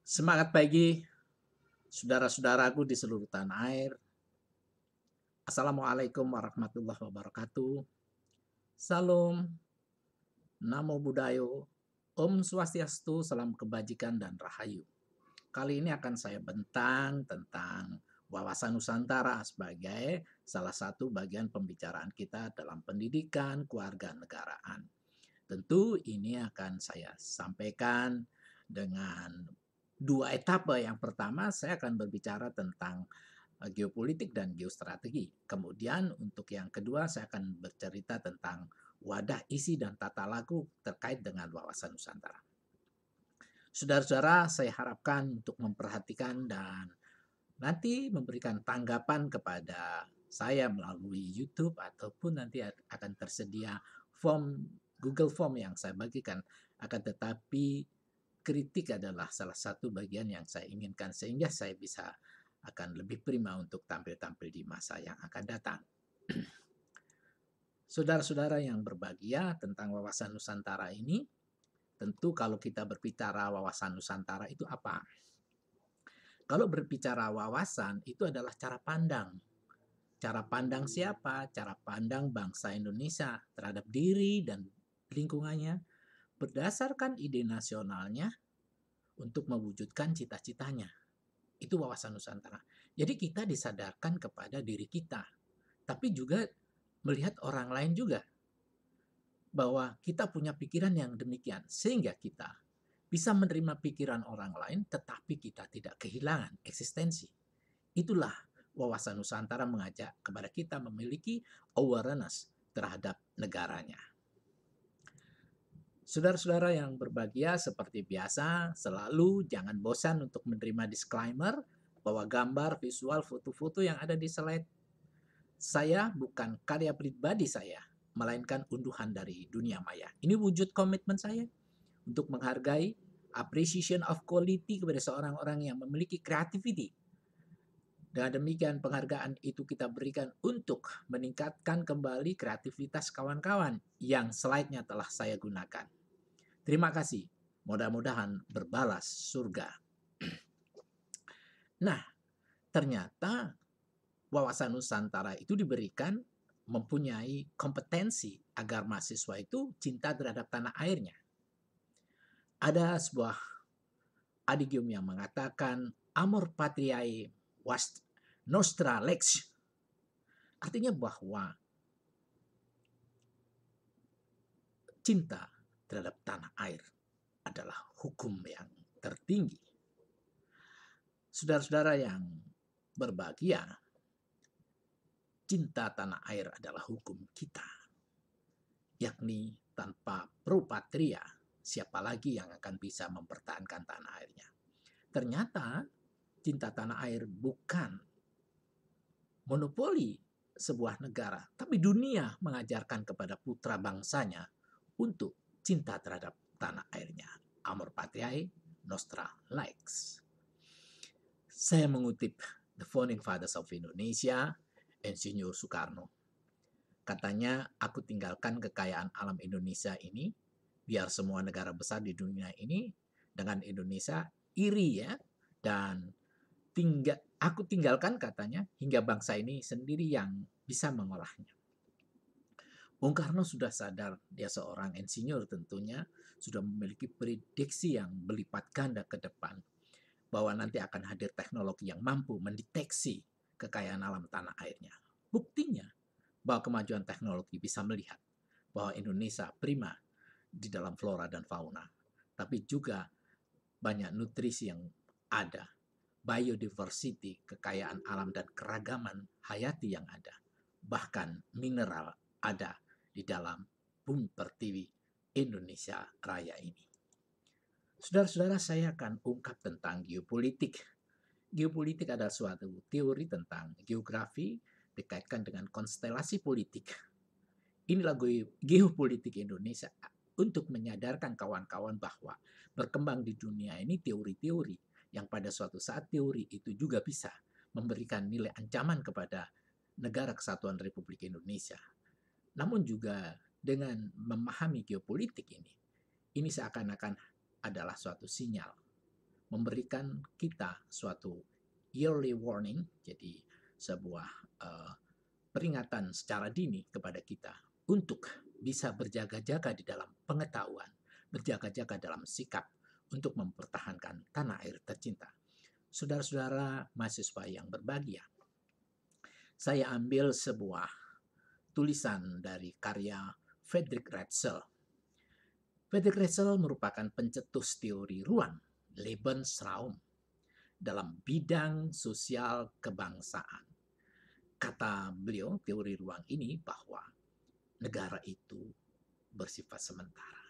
Semangat pagi, saudara-saudaraku di seluruh tanah air. Assalamualaikum warahmatullahi wabarakatuh. Salam, Namo Buddhayo, Om Swastiastu, salam kebajikan dan rahayu. Kali ini akan saya bentang tentang wawasan Nusantara sebagai salah satu bagian pembicaraan kita dalam pendidikan kewarganegaraan. Tentu ini akan saya sampaikan dengan dua etape. Yang pertama, saya akan berbicara tentang geopolitik dan geostrategi. Kemudian untuk yang kedua, saya akan bercerita tentang wadah isi dan tata lagu terkait dengan wawasan Nusantara. Saudara-saudara, saya harapkan untuk memperhatikan dan nanti memberikan tanggapan kepada saya melalui YouTube ataupun nanti akan tersedia form Google Form yang saya bagikan. Akan tetapi kritik adalah salah satu bagian yang saya inginkan sehingga saya bisa akan lebih prima untuk tampil-tampil di masa yang akan datang. Saudara-saudara yang berbahagia, tentang wawasan Nusantara ini, tentu kalau kita berbicara wawasan Nusantara itu apa? Kalau berbicara wawasan itu adalah cara pandang. Cara pandang siapa? Cara pandang bangsa Indonesia terhadap diri dan lingkungannya berdasarkan ide nasionalnya untuk mewujudkan cita-citanya. Itu wawasan Nusantara. Jadi kita disadarkan kepada diri kita, tapi juga melihat orang lain juga bahwa kita punya pikiran yang demikian sehingga kita bisa menerima pikiran orang lain tetapi kita tidak kehilangan eksistensi. Itulah wawasan Nusantara mengajak kepada kita memiliki awareness terhadap negaranya. Saudara-saudara yang berbahagia, seperti biasa, selalu jangan bosan untuk menerima disclaimer bahwa gambar, visual, foto-foto yang ada di slide saya bukan karya pribadi saya, melainkan unduhan dari dunia maya. Ini wujud komitmen saya untuk menghargai appreciation of quality kepada seorang orang yang memiliki creativity. Dengan demikian penghargaan itu kita berikan untuk meningkatkan kembali kreativitas kawan-kawan yang slide-nya telah saya gunakan. Terima kasih. Mudah-mudahan berbalas surga. Nah, ternyata wawasan Nusantara itu diberikan mempunyai kompetensi agar mahasiswa itu cinta terhadap tanah airnya. Ada sebuah adigium yang mengatakan amor patriae was nostra lex. Artinya bahwa cinta terhadap tanah air adalah hukum yang tertinggi. Saudara-saudara yang berbahagia, cinta tanah air adalah hukum kita. Yakni tanpa pro patria, siapa lagi yang akan bisa mempertahankan tanah airnya? Ternyata cinta tanah air bukan monopoli sebuah negara, tapi dunia mengajarkan kepada putra bangsanya untuk cinta terhadap tanah airnya. Amor patriae nostra lex. Saya mengutip The Founding Fathers of Indonesia, Insinyur Soekarno. Katanya, aku tinggalkan kekayaan alam Indonesia ini, biar semua negara besar di dunia ini dengan Indonesia iri ya, dan aku tinggalkan katanya hingga bangsa ini sendiri yang bisa mengolahnya. Bung Karno sudah sadar, dia seorang insinyur tentunya, sudah memiliki prediksi yang berlipat ganda ke depan, bahwa nanti akan hadir teknologi yang mampu mendeteksi kekayaan alam tanah airnya. Buktinya, bahwa kemajuan teknologi bisa melihat bahwa Indonesia prima di dalam flora dan fauna, tapi juga banyak nutrisi yang ada, biodiversity, kekayaan alam dan keragaman hayati yang ada, bahkan mineral ada di dalam bumi pertiwi Indonesia Raya ini. Saudara-saudara, saya akan ungkap tentang geopolitik. Geopolitik adalah suatu teori tentang geografi dikaitkan dengan konstelasi politik. Inilah geopolitik Indonesia untuk menyadarkan kawan-kawan bahwa berkembang di dunia ini teori-teori yang pada suatu saat teori itu juga bisa memberikan nilai ancaman kepada negara kesatuan Republik Indonesia. Namun juga dengan memahami geopolitik ini seakan-akan adalah suatu sinyal memberikan kita suatu yearly warning, jadi sebuah peringatan secara dini kepada kita untuk bisa berjaga-jaga di dalam pengetahuan, berjaga-jaga dalam sikap untuk mempertahankan tanah air tercinta. Saudara-saudara mahasiswa yang berbahagia, saya ambil sebuah tulisan dari karya Friedrich Ratzel. Friedrich Ratzel merupakan pencetus teori ruang, Lebensraum, dalam bidang sosial kebangsaan. Kata beliau, teori ruang ini, bahwa negara itu bersifat sementara.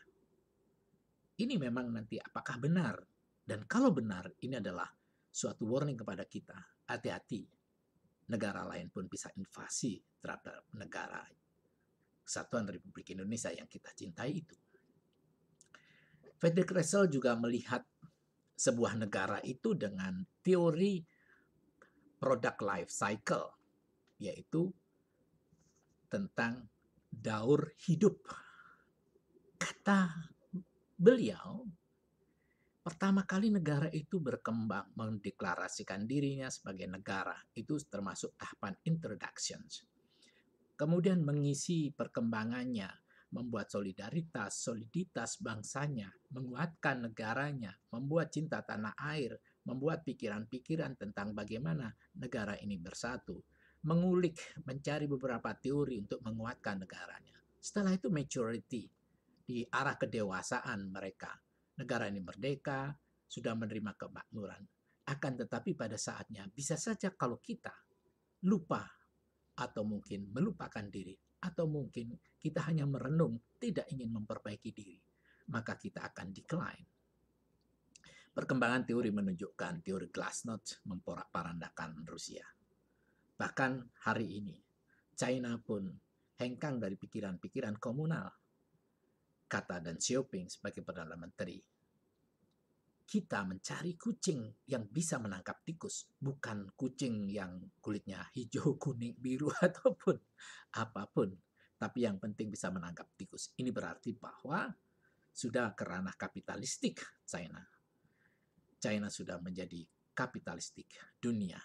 Ini memang nanti apakah benar? Dan kalau benar, ini adalah suatu warning kepada kita. Hati-hati, negara lain pun bisa invasi terhadap negara Kesatuan Republik Indonesia yang kita cintai itu. Friedrich Ratzel juga melihat sebuah negara itu dengan teori product life cycle, yaitu tentang daur hidup. Kata beliau, pertama kali negara itu berkembang, mendeklarasikan dirinya sebagai negara, itu termasuk tahapan introductions. Kemudian mengisi perkembangannya, membuat soliditas bangsanya, menguatkan negaranya, membuat cinta tanah air, membuat pikiran-pikiran tentang bagaimana negara ini bersatu, mengulik, mencari beberapa teori untuk menguatkan negaranya. Setelah itu maturity, di arah kedewasaan mereka. Negara ini merdeka, sudah menerima kemakmuran. Akan tetapi pada saatnya, bisa saja kalau kita lupa atau mungkin melupakan diri, atau mungkin kita hanya merenung, tidak ingin memperbaiki diri, maka kita akan decline. Perkembangan teori menunjukkan teori Glasnost memporak-parandakan Rusia. Bahkan hari ini, China pun hengkang dari pikiran-pikiran komunal. Kata Deng Xiaoping sebagai Perdana Menteri, kita mencari kucing yang bisa menangkap tikus, bukan kucing yang kulitnya hijau, kuning, biru, ataupun apapun. Tapi yang penting bisa menangkap tikus. Ini berarti bahwa sudah ke ranah kapitalistik China. China sudah menjadi kapitalistik dunia.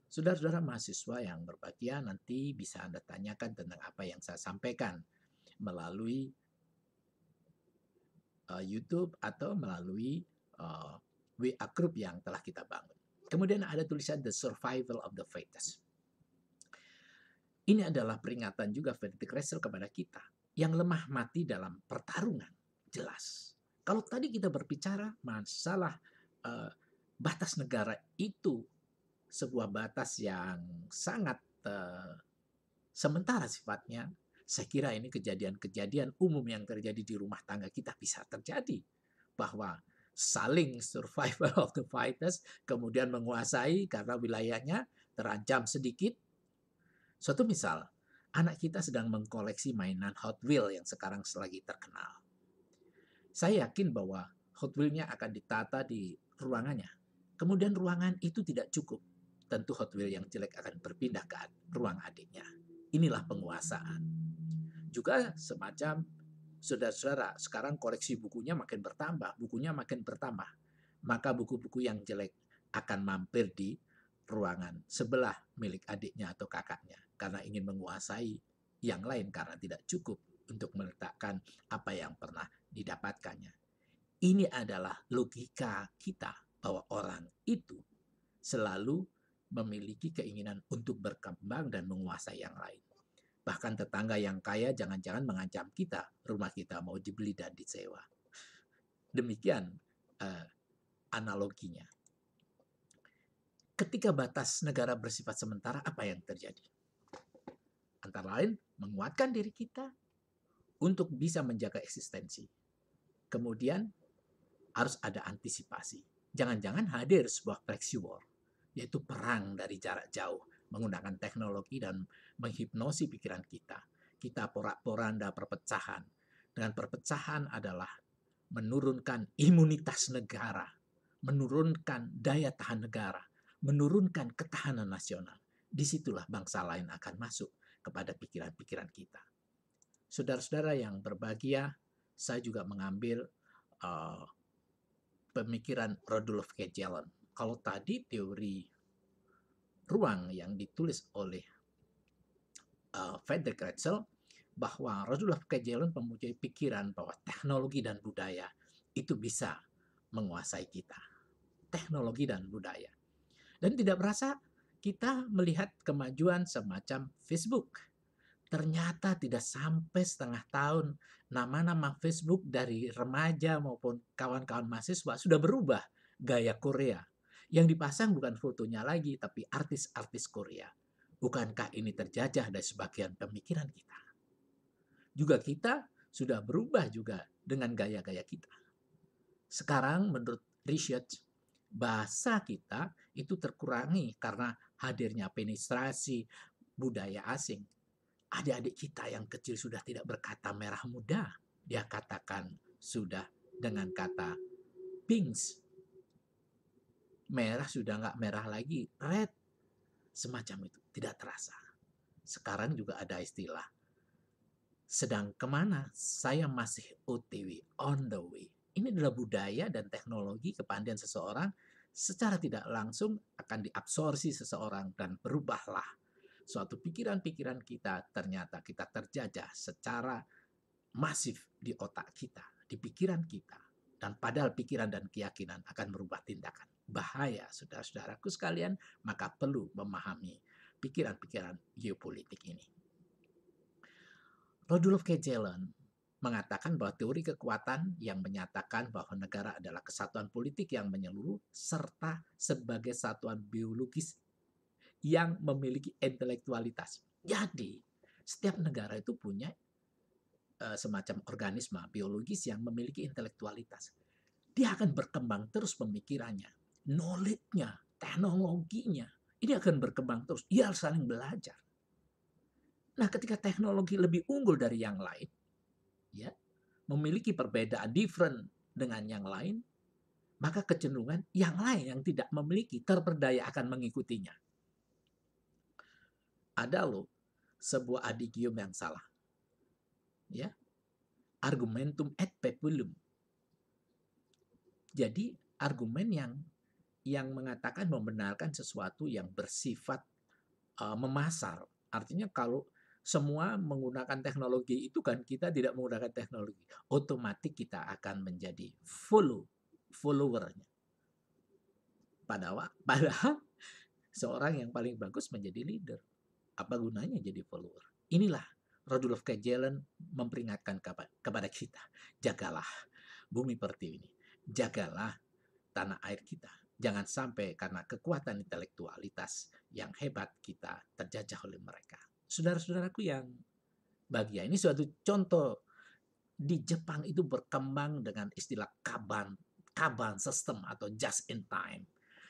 Saudara-saudara mahasiswa yang berbahagia, nanti bisa Anda tanyakan tentang apa yang saya sampaikan melalui YouTube atau melalui WA group yang telah kita bangun. Kemudian ada tulisan The Survival of the Fittest. Ini adalah peringatan juga Friedrich Ratzel kepada kita yang lemah mati dalam pertarungan. Jelas. Kalau tadi kita berbicara masalah batas negara itu sebuah batas yang sangat sementara sifatnya, saya kira ini kejadian-kejadian umum yang terjadi di rumah tangga kita bisa terjadi. Bahwa saling survival of the fittest, kemudian menguasai karena wilayahnya terancam sedikit. Suatu misal, anak kita sedang mengkoleksi mainan Hot Wheels yang sekarang lagi terkenal. Saya yakin bahwa Hot Wheels-nya akan ditata di ruangannya. Kemudian ruangan itu tidak cukup. Tentu Hot Wheels yang jelek akan berpindah ke ruang adiknya. Inilah penguasaan. Juga semacam saudara-saudara, sekarang koleksi bukunya makin bertambah, maka buku-buku yang jelek akan mampir di ruangan sebelah milik adiknya atau kakaknya karena ingin menguasai yang lain karena tidak cukup untuk meletakkan apa yang pernah didapatkannya. Ini adalah logika kita bahwa orang itu selalu memiliki keinginan untuk berkembang dan menguasai yang lain. Bahkan tetangga yang kaya jangan-jangan mengancam kita, rumah kita mau dibeli dan disewa. Demikian analoginya. Ketika batas negara bersifat sementara, apa yang terjadi? Antara lain, menguatkan diri kita untuk bisa menjaga eksistensi. Kemudian, harus ada antisipasi. Jangan-jangan hadir sebuah proxy war, yaitu perang dari jarak jauh, menggunakan teknologi dan menghipnosi pikiran kita. Kita porak-poranda perpecahan. Dengan perpecahan adalah menurunkan imunitas negara, menurunkan daya tahan negara, menurunkan ketahanan nasional. Disitulah bangsa lain akan masuk kepada pikiran-pikiran kita. Saudara-saudara yang berbahagia, saya juga mengambil pemikiran Rudolf Kjellon. Kalau tadi teori ruang yang ditulis oleh Friedrich Hetzel, bahwa Rudolf Kjellon mempunyai pikiran bahwa teknologi dan budaya itu bisa menguasai kita. Teknologi dan budaya. Dan tidak berasa kita melihat kemajuan semacam Facebook. Ternyata tidak sampai setengah tahun nama-nama Facebook dari remaja maupun kawan-kawan mahasiswa sudah berubah gaya Korea. Yang dipasang bukan fotonya lagi, tapi artis-artis Korea. Bukankah ini terjajah dari sebagian pemikiran kita? Juga kita sudah berubah juga dengan gaya-gaya kita. Sekarang menurut research, bahasa kita itu terkurangi karena hadirnya penetrasi budaya asing. Adik-adik kita yang kecil sudah tidak berkata merah muda. Dia katakan sudah dengan kata pinks. Merah sudah nggak merah lagi, red. Semacam itu, tidak terasa. Sekarang juga ada istilah, sedang kemana? Saya masih OTW, on the way. Ini adalah budaya dan teknologi kepandaian seseorang secara tidak langsung akan diabsorpsi seseorang dan berubahlah. Suatu pikiran-pikiran kita ternyata kita terjajah secara masif di otak kita, di pikiran kita. Dan padahal pikiran dan keyakinan akan merubah tindakan. Bahaya, saudara-saudaraku sekalian, maka perlu memahami pikiran-pikiran geopolitik ini. Rudolf Kjellon mengatakan bahwa teori kekuatan yang menyatakan bahwa negara adalah kesatuan politik yang menyeluruh serta sebagai satuan biologis yang memiliki intelektualitas. Jadi, setiap negara itu punya semacam organisme biologis yang memiliki intelektualitas. Dia akan berkembang terus pemikirannya, knowledge-nya, teknologinya. Ini akan berkembang terus. Dia harus saling belajar. Nah, ketika teknologi lebih unggul dari yang lain, ya, memiliki perbedaan different dengan yang lain, maka kecenderungan yang lain yang tidak memiliki terperdaya akan mengikutinya. Ada loh sebuah adigium yang salah. Ya. Argumentum et populum. Jadi argumen yang mengatakan membenarkan sesuatu yang bersifat memasar. Artinya kalau semua menggunakan teknologi itu kan kita tidak menggunakan teknologi, otomatis kita akan menjadi followernya. Padahal seorang yang paling bagus menjadi leader. Apa gunanya jadi follower? Inilah Rudolf Kjellon memperingatkan kepada kita. Jagalah bumi pertiwi ini. Jagalah tanah air kita. Jangan sampai karena kekuatan intelektualitas yang hebat kita terjajah oleh mereka. Saudara-saudaraku yang bahagia, ini suatu contoh. Di Jepang itu berkembang dengan istilah Kanban system atau just in time.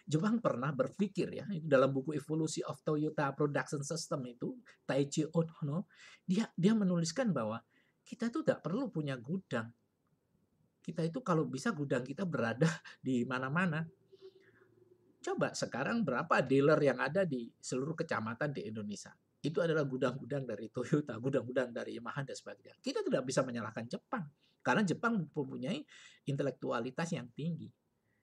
Jepang pernah berpikir ya, dalam buku Evolution of Toyota Production System itu, Taichi Ohno, dia menuliskan bahwa kita itu tidak perlu punya gudang. Kita itu kalau bisa gudang kita berada di mana-mana. Coba sekarang berapa dealer yang ada di seluruh kecamatan di Indonesia? Itu adalah gudang-gudang dari Toyota, gudang-gudang dari Yamaha dan sebagainya. Kita tidak bisa menyalahkan Jepang. Karena Jepang mempunyai intelektualitas yang tinggi.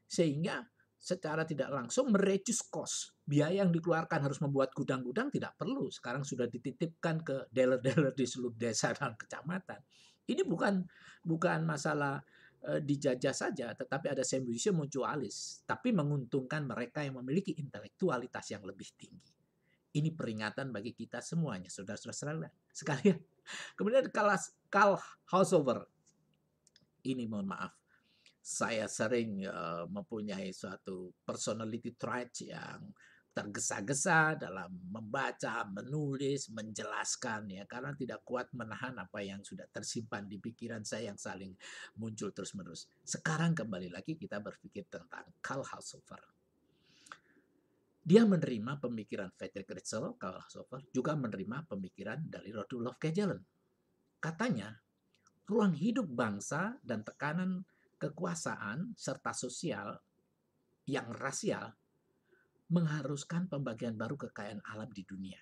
Sehingga secara tidak langsung mereduce cost. Biaya yang dikeluarkan harus membuat gudang-gudang tidak perlu. Sekarang sudah dititipkan ke dealer-dealer di seluruh desa dan kecamatan. Ini bukan masalah dijajah saja, tetapi ada semiosis mutualis, tapi menguntungkan mereka yang memiliki intelektualitas yang lebih tinggi. Ini peringatan bagi kita semuanya, saudara-saudara sekalian. Kemudian Karl Haushofer, ini mohon maaf, saya sering mempunyai suatu personality trait yang tergesa-gesa dalam membaca, menulis, menjelaskan ya, karena tidak kuat menahan apa yang sudah tersimpan di pikiran saya yang saling muncul terus-menerus. Sekarang kembali lagi kita berpikir tentang Karl Haushofer. Dia menerima pemikiran Friedrich Hetzel, Karl Haushofer juga menerima pemikiran dari Rudolf Kjellon. Katanya, ruang hidup bangsa dan tekanan kekuasaan serta sosial yang rasial mengharuskan pembagian baru kekayaan alam di dunia.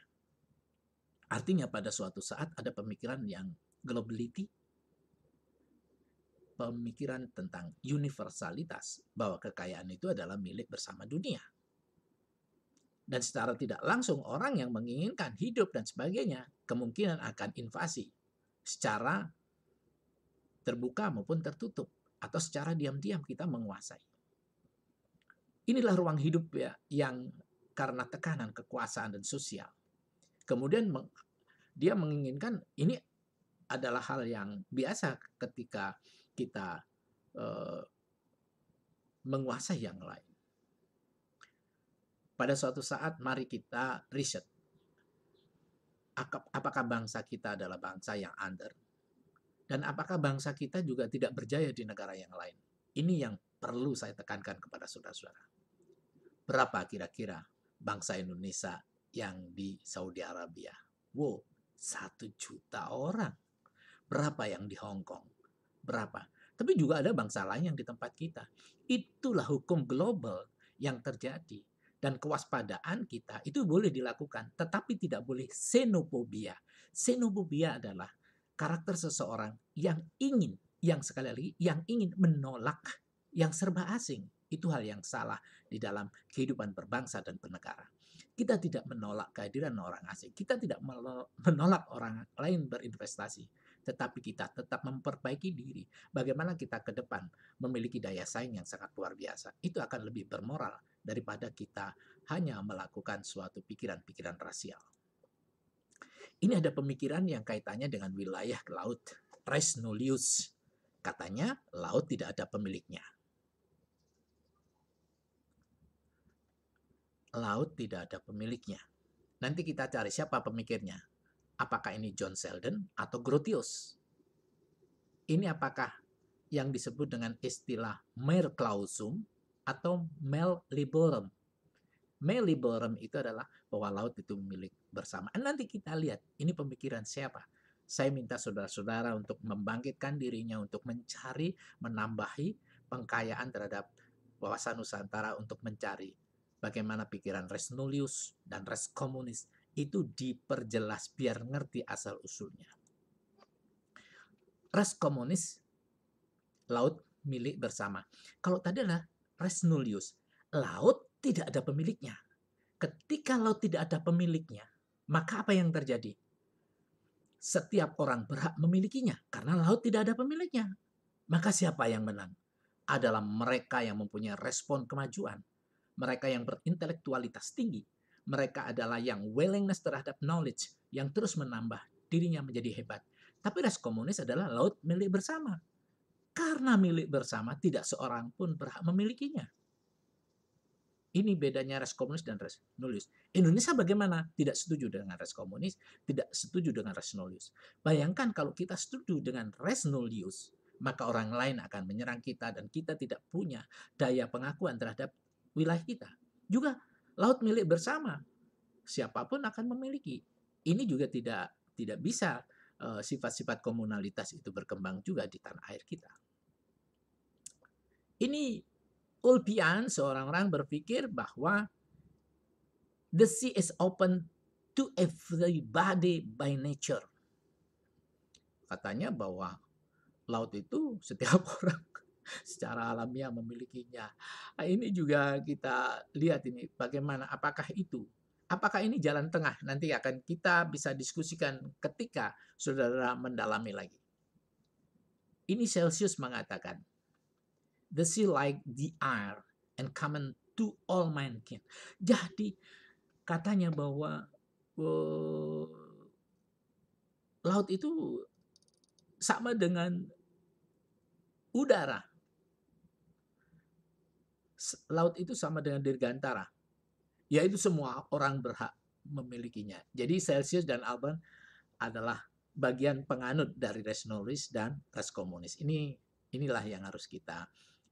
Artinya pada suatu saat ada pemikiran yang globality, pemikiran tentang universalitas, bahwa kekayaan itu adalah milik bersama dunia. Dan secara tidak langsung orang yang menginginkan hidup dan sebagainya kemungkinan akan invasi secara terbuka maupun tertutup atau secara diam-diam kita menguasai. Inilah ruang hidup ya yang karena tekanan kekuasaan dan sosial. Kemudian dia menginginkan ini adalah hal yang biasa ketika kita menguasai yang lain. Pada suatu saat mari kita riset. Apakah bangsa kita adalah bangsa yang under? Dan apakah bangsa kita juga tidak berjaya di negara yang lain? Ini yang perlu saya tekankan kepada saudara-saudara. Berapa kira-kira bangsa Indonesia yang di Saudi Arabia? Wow, 1 juta orang. Berapa yang di Hong Kong? Berapa? Tapi juga ada bangsa lain yang di tempat kita. Itulah hukum global yang terjadi. Dan kewaspadaan kita itu boleh dilakukan, tetapi tidak boleh xenofobia. Xenofobia adalah karakter seseorang yang ingin, yang sekali lagi, yang ingin menolak yang serba asing. Itu hal yang salah di dalam kehidupan berbangsa dan bernegara. Kita tidak menolak kehadiran orang asing. Kita tidak menolak orang lain berinvestasi. Tetapi kita tetap memperbaiki diri. Bagaimana kita ke depan memiliki daya saing yang sangat luar biasa. Itu akan lebih bermoral daripada kita hanya melakukan suatu pikiran-pikiran rasial. Ini ada pemikiran yang kaitannya dengan wilayah laut. Res nullius. Katanya laut tidak ada pemiliknya. Laut tidak ada pemiliknya. Nanti kita cari siapa pemikirnya. Apakah ini John Selden atau Grotius? Ini apakah yang disebut dengan istilah mer clausum atau mel liberum? Mel liberum itu adalah bahwa laut itu milik bersama. Nanti kita lihat ini pemikiran siapa. Saya minta saudara-saudara untuk membangkitkan dirinya untuk mencari, menambahi pengkayaan terhadap wawasan Nusantara untuk mencari bagaimana pikiran res nullius dan res communis itu diperjelas biar ngerti asal-usulnya. Res communis, laut milik bersama. Kalau tadi adalah res nullius, laut tidak ada pemiliknya. Ketika laut tidak ada pemiliknya, maka apa yang terjadi? Setiap orang berhak memilikinya karena laut tidak ada pemiliknya. Maka siapa yang menang? Adalah mereka yang mempunyai respon kemajuan. Mereka yang berintelektualitas tinggi. Mereka adalah yang willingness terhadap knowledge, yang terus menambah dirinya menjadi hebat. Tapi res komunis adalah laut milik bersama. Karena milik bersama, tidak seorang pun berhak memilikinya. Ini bedanya res komunis dan res nullius. Indonesia bagaimana? Tidak setuju dengan res komunis, tidak setuju dengan res nullius. Bayangkan kalau kita setuju dengan res nullius, maka orang lain akan menyerang kita dan kita tidak punya daya pengakuan terhadap wilayah kita. Juga laut milik bersama, siapapun akan memiliki. Ini juga tidak bisa sifat-sifat komunalitas itu berkembang juga di tanah air kita. Ini Ulpian, seorang orang berpikir bahwa the sea is open to everybody by nature. Katanya bahwa laut itu setiap orang secara alamiah memilikinya. Nah, ini juga kita lihat ini bagaimana, apakah ini jalan tengah? Nanti akan kita bisa diskusikan ketika saudara mendalami lagi. Ini Celsius mengatakan, the sea like the air and common to all mankind. Jadi katanya bahwa laut itu sama dengan udara. Laut itu sama dengan dirgantara. Yaitu semua orang berhak memilikinya. Jadi Celsius dan Alban adalah bagian penganut dari res nullius dan res komunis. Inilah yang harus kita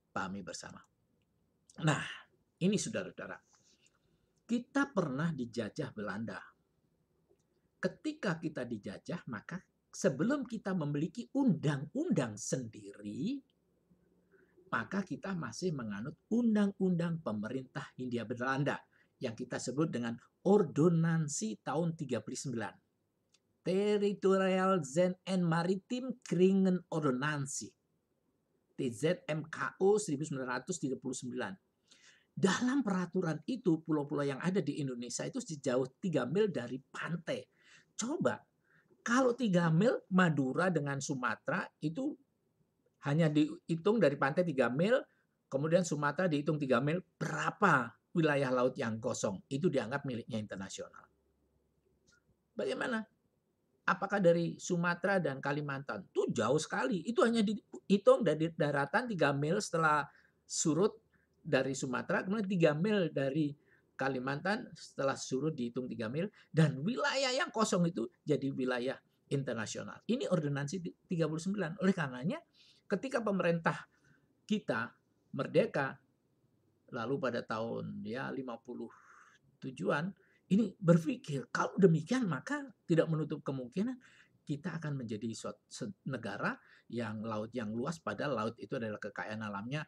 pahami bersama. Nah, ini saudara-saudara. Kita pernah dijajah Belanda. Ketika kita dijajah, maka sebelum kita memiliki undang-undang sendiri, maka kita masih menganut undang-undang pemerintah Hindia Belanda yang kita sebut dengan Ordonansi tahun 39. Territorial Zen and Maritime Kringen Ordonansi. TZMKO 1939. Dalam peraturan itu, pulau-pulau yang ada di Indonesia itu sejauh 3 mil dari pantai. Coba, kalau 3 mil Madura dengan Sumatera itu hanya dihitung dari pantai 3 mil, kemudian Sumatera dihitung 3 mil, berapa wilayah laut yang kosong? Itu dianggap miliknya internasional. Bagaimana? Apakah dari Sumatera dan Kalimantan? Itu jauh sekali. Itu hanya dihitung dari daratan 3 mil setelah surut dari Sumatera, kemudian 3 mil dari Kalimantan setelah surut dihitung 3 mil, dan wilayah yang kosong itu jadi wilayah internasional. Ini ordonansi 39. Oleh karenanya ketika pemerintah kita merdeka lalu pada tahun 57-an ini berpikir kalau demikian maka tidak menutup kemungkinan kita akan menjadi negara yang laut yang luas, padahal laut itu adalah kekayaan alamnya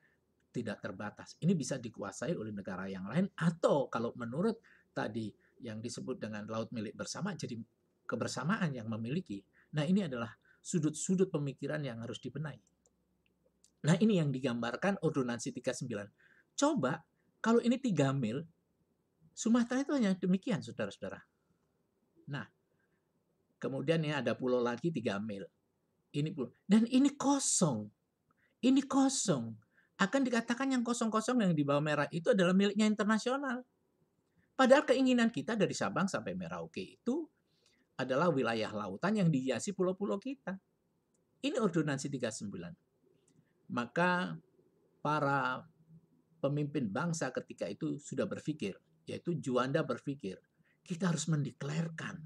tidak terbatas. Ini bisa dikuasai oleh negara yang lain, atau kalau menurut tadi yang disebut dengan laut milik bersama, jadi kebersamaan yang memiliki. Nah, ini adalah sudut-sudut pemikiran yang harus dibenahi. Nah, ini yang digambarkan ordonansi 39. Coba kalau ini 3 mil, Sumatera itu hanya demikian, saudara-saudara. Nah, kemudian ini ada pulau lagi 3 mil. Ini pulau. Dan ini kosong. Ini kosong. Akan dikatakan yang kosong-kosong yang di bawah merah itu adalah miliknya internasional. Padahal keinginan kita dari Sabang sampai Merauke itu adalah wilayah lautan yang dihiasi pulau-pulau kita. Ini ordonansi 39. Maka para pemimpin bangsa ketika itu sudah berpikir, yaitu Juanda berpikir, kita harus mendeklarkan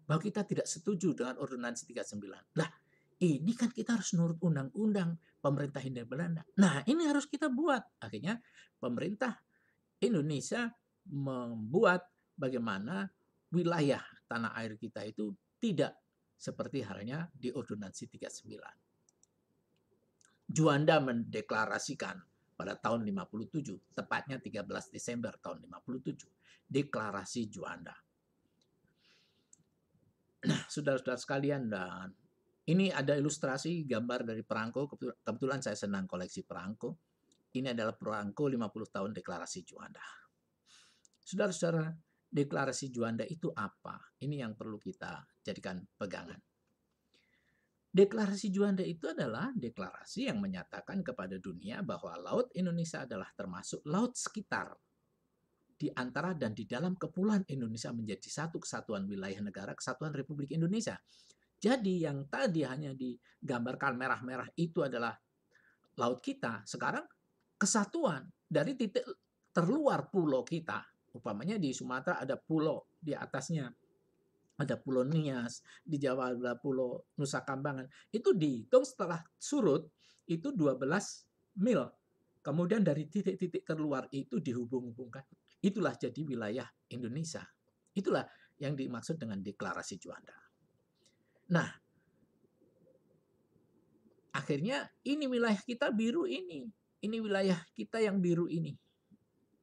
bahwa kita tidak setuju dengan ordonansi 39. Lah, ini kan kita harus nurut undang-undang pemerintah Hindia Belanda. Nah, ini harus kita buat. Akhirnya pemerintah Indonesia membuat bagaimana wilayah tanah air kita itu tidak seperti halnya di ordonansi 39. Juanda mendeklarasikan pada tahun 57, tepatnya 13 Desember tahun 57, deklarasi Juanda. Nah, saudara-saudara sekalian, dan ini ada ilustrasi gambar dari perangko. Kebetulan saya senang koleksi perangko. Ini adalah perangko 50 tahun deklarasi Juanda. Saudara-saudara, deklarasi Juanda itu apa? Ini yang perlu kita jadikan pegangan. Deklarasi Juanda itu adalah deklarasi yang menyatakan kepada dunia bahwa Laut Indonesia adalah termasuk laut sekitar di antara dan di dalam kepulauan Indonesia menjadi satu kesatuan wilayah negara kesatuan Republik Indonesia. Jadi yang tadi hanya digambarkan merah-merah itu adalah laut kita, sekarang kesatuan dari titik terluar pulau kita. Umpamanya di Sumatera ada pulau di atasnya, ada Pulau Nias, di Jawa ada Pulau Nusa Kambangan. Itu dihitung setelah surut itu 12 mil. Kemudian dari titik-titik terluar itu dihubung-hubungkan. Itulah jadi wilayah Indonesia. Itulah yang dimaksud dengan deklarasi Juanda. Nah, akhirnya ini wilayah kita biru ini. Ini wilayah kita yang biru ini.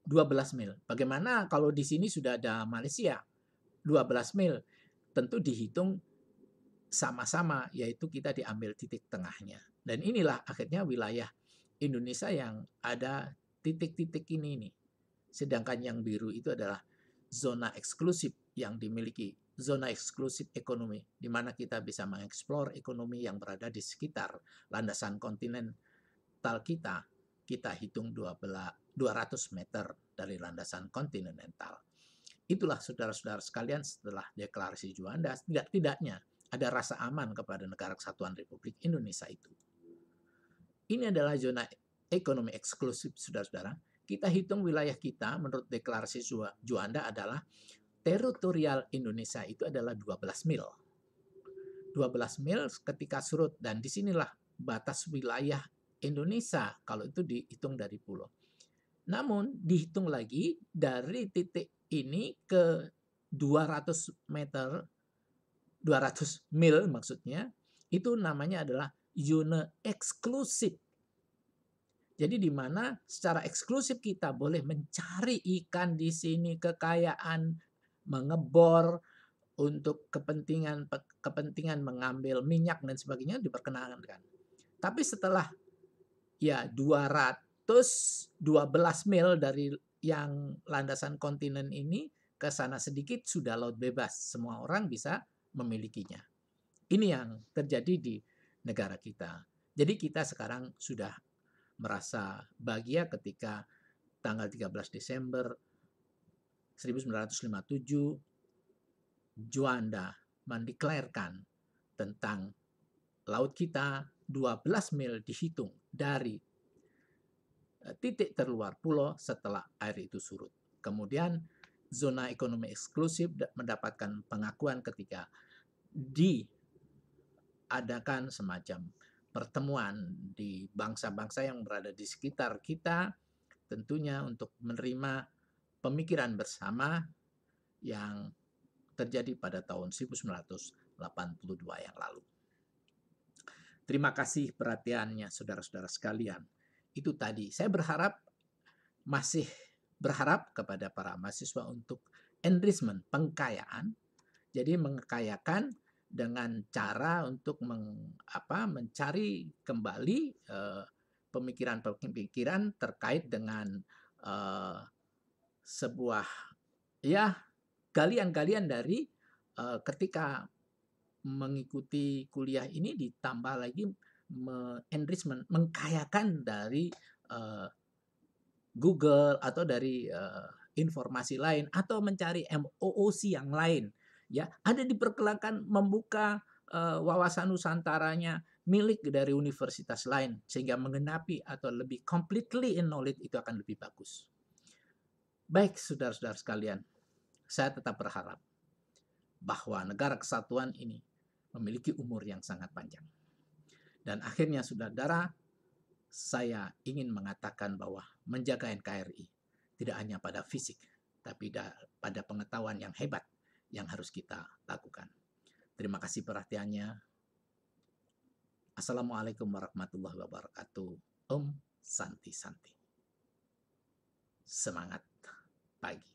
12 mil. Bagaimana kalau di sini sudah ada Malaysia? 12 mil. Tentu dihitung sama-sama, yaitu kita diambil titik tengahnya. Dan inilah akhirnya wilayah Indonesia yang ada titik-titik ini nih. Sedangkan yang biru itu adalah zona eksklusif yang dimiliki, zona eksklusif ekonomi, di mana kita bisa mengeksplor ekonomi yang berada di sekitar landasan kontinental kita. Kita hitung 200 meter dari landasan kontinental. Itulah saudara-saudara sekalian, setelah deklarasi Juanda, tidak-tidaknya ada rasa aman kepada negara kesatuan Republik Indonesia itu. Ini adalah zona ekonomi eksklusif, saudara-saudara. Kita hitung wilayah kita menurut deklarasi Juanda adalah teritorial Indonesia itu adalah 12 mil. 12 mil ketika surut, dan disinilah batas wilayah Indonesia kalau itu dihitung dari pulau. Namun dihitung lagi dari titik ini ke 200 meter, 200 mil maksudnya, itu namanya adalah zona eksklusif. Jadi di mana secara eksklusif kita boleh mencari ikan di sini, kekayaan, mengebor untuk kepentingan mengambil minyak dan sebagainya diperkenankan. Tapi setelah ya 212 mil dari yang landasan kontinen ini ke sana sedikit sudah laut bebas. Semua orang bisa memilikinya. Ini yang terjadi di negara kita. Jadi kita sekarang sudah merasa bahagia ketika tanggal 13 Desember 1957 Juanda mendeklarkan tentang laut kita 12 mil dihitung dari titik terluar pulau setelah air itu surut. Kemudian zona ekonomi eksklusif mendapatkan pengakuan ketika diadakan semacam pertemuan di bangsa-bangsa yang berada di sekitar kita, tentunya untuk menerima pemikiran bersama yang terjadi pada tahun 1982 yang lalu. Terima kasih perhatiannya saudara-saudara sekalian. Itu tadi, saya masih berharap kepada para mahasiswa untuk enrichment, pengkayaan. Jadi mengkayakan dengan cara untuk mencari kembali pemikiran-pemikiran terkait dengan sebuah galian-galian dari ketika mengikuti kuliah ini, ditambah lagi enrichment, mengkayakan dari Google atau dari informasi lain atau mencari MOOC yang lain. Ya, ada diperkirakan membuka wawasan Nusantaranya milik dari universitas lain sehingga mengenapi atau lebih completely in knowledge itu akan lebih bagus. Baik, saudara-saudara sekalian, saya tetap berharap bahwa negara kesatuan ini memiliki umur yang sangat panjang. Dan akhirnya, saudara, saya ingin mengatakan bahwa menjaga NKRI tidak hanya pada fisik, tapi pada pengetahuan yang hebat yang harus kita lakukan. Terima kasih perhatiannya. Assalamualaikum warahmatullahi wabarakatuh. Om Santi Santi. Semangat pagi.